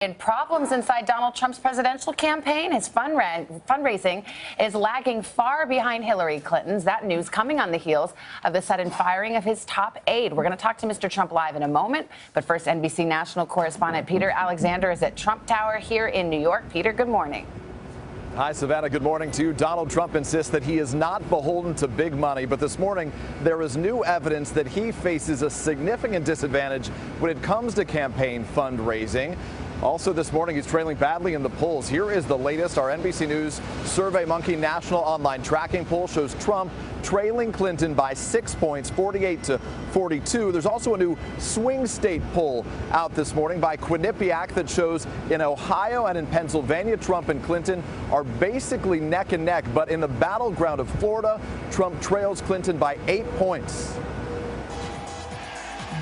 And problems inside Donald Trump's presidential campaign. His fundraising is lagging far behind Hillary Clinton's. That news coming on the heels of the sudden firing of his top aide. We're going to talk to Mr. Trump live in a moment. But first, NBC national correspondent Peter Alexander is at Trump Tower here in New York. Peter, good morning. Hi, Savannah. Good morning to you. Donald Trump insists that he is not beholden to big money, but this morning there is new evidence that he faces a significant disadvantage when it comes to campaign fundraising. Also this morning, he's trailing badly in the polls. Here is the latest. Our NBC News SurveyMonkey national online tracking poll shows Trump trailing Clinton by 6 points, 48 to 42. There's also a new swing state poll out this morning by Quinnipiac that shows in Ohio and in Pennsylvania, Trump and Clinton are basically neck and neck. But in the battleground of Florida, Trump trails Clinton by 8 points.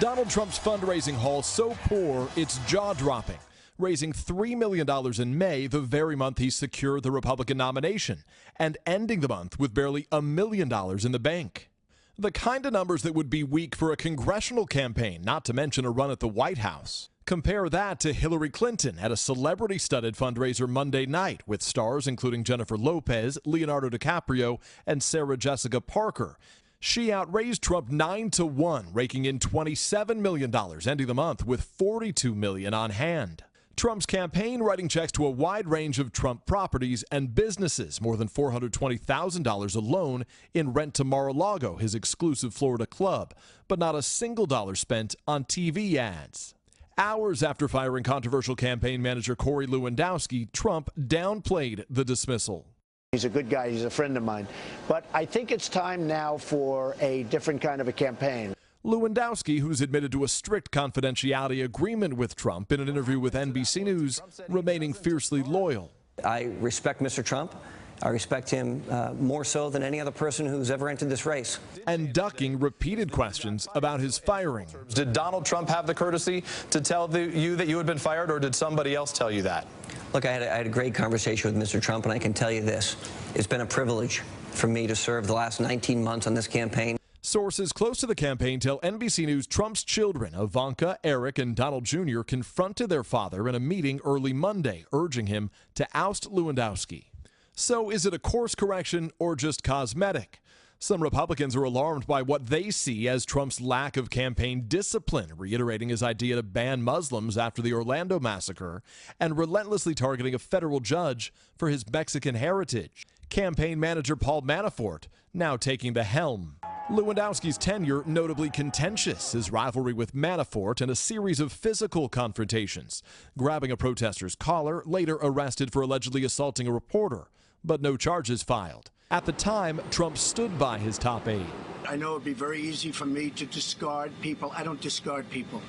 Donald Trump's fundraising haul so poor, it's jaw-dropping. Raising $3 million in May, the very month he secured the Republican nomination, and ending the month with barely $1 million in the bank. The kind of numbers that would be weak for a congressional campaign, not to mention a run at the White House. Compare that to Hillary Clinton at a celebrity-studded fundraiser Monday night with stars including Jennifer Lopez, Leonardo DiCaprio, and Sarah Jessica Parker. She outraised Trump 9-1, raking in $27 million, ending the month with $42 million on hand. Trump's campaign writing checks to a wide range of Trump properties and businesses, more than $420,000 alone in rent to Mar-a-Lago, his exclusive Florida club, but not a single dollar spent on TV ads. Hours after firing controversial campaign manager Corey Lewandowski, Trump downplayed the dismissal. He's a good guy. He's a friend of mine. But I think it's time now for a different kind of a campaign. Lewandowski, who's admitted to a strict confidentiality agreement with Trump in an interview with NBC News, remaining fiercely loyal. I respect Mr. Trump. I respect him more so than any other person who's ever entered this race. And ducking repeated questions about his firing. Did Donald Trump have the courtesy to tell you that you had been fired, or did somebody else tell you that? Look, I had a great conversation with Mr. Trump, and I can tell you this. It's been a privilege for me to serve the last 19 months on this campaign. Sources close to the campaign tell NBC News Trump's children, Ivanka, Eric, and Donald Jr., confronted their father in a meeting early Monday, urging him to oust Lewandowski. So is it a course correction or just cosmetic? Some Republicans are alarmed by what they see as Trump's lack of campaign discipline, reiterating his idea to ban Muslims after the Orlando massacre and relentlessly targeting a federal judge for his Mexican heritage. Campaign manager Paul Manafort now taking the helm. Lewandowski's tenure notably contentious, his rivalry with Manafort and a series of physical confrontations, grabbing a protester's collar, later arrested for allegedly assaulting a reporter, but no charges filed. At the time, Trump stood by his top aide. I know it'd be very easy for me to discard people. I don't discard people.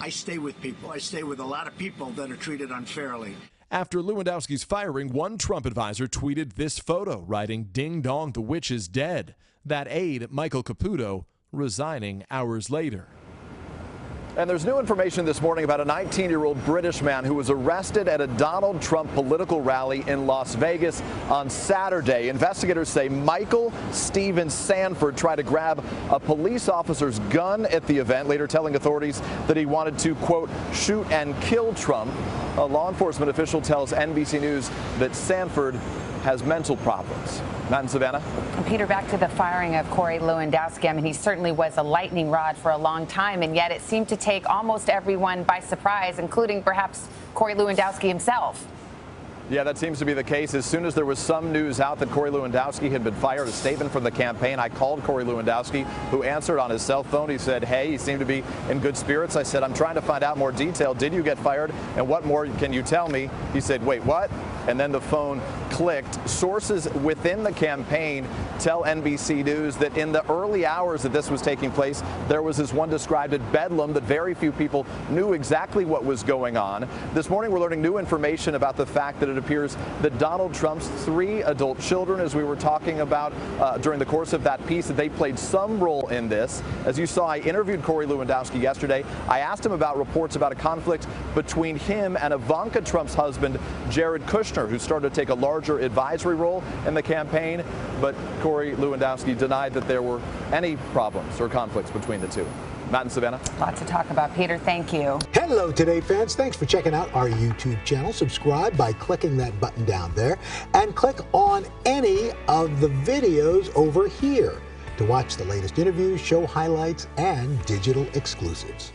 I stay with people. I stay with a lot of people that are treated unfairly. After Lewandowski's firing, one Trump advisor tweeted this photo, writing, "Ding dong, the witch is dead." That aide, Michael Caputo, resigning hours later. And there's new information this morning about a 19-year-old British man who was arrested at a Donald Trump political rally in Las Vegas on Saturday. Investigators say Michael Stephen Sanford tried to grab a police officer's gun at the event, later telling authorities that he wanted to, quote, shoot and kill Trump. A law enforcement official tells NBC News that Sanford has mental problems. Matt and Savannah. Peter, back to the firing of Corey Lewandowski. I mean, he certainly was a lightning rod for a long time, and yet it seemed to take almost everyone by surprise, including perhaps Corey Lewandowski himself. Yeah, that seems to be the case. As soon as there was some news out that Corey Lewandowski had been fired, a statement from the campaign, I called Corey Lewandowski, who answered on his cell phone. He said, hey, he seemed to be in good spirits. I said, I'm trying to find out more detail. Did you get fired? And what more can you tell me? He said, wait, what? And then the phone clicked. Sources within the campaign tell NBC News that in the early hours that this was taking place, there was, as one described it, bedlam, that very few people knew exactly what was going on. This morning, we're learning new information about the fact that it appears that Donald Trump's 3 adult children, as we were talking about during the course of that piece, that they played some role in this. As you saw, I interviewed Corey Lewandowski yesterday. I asked him about reports about a conflict between him and Ivanka Trump's husband, Jared Kushner, who started to take a larger advisory role in the campaign. But Corey Lewandowski denied that there were any problems or conflicts between the two. Matt and Savannah. Lots to talk about. Peter, thank you. Hello, Today fans. Thanks for checking out our YouTube channel. Subscribe by clicking that button down there and click on any of the videos over here to watch the latest interviews, show highlights, and digital exclusives.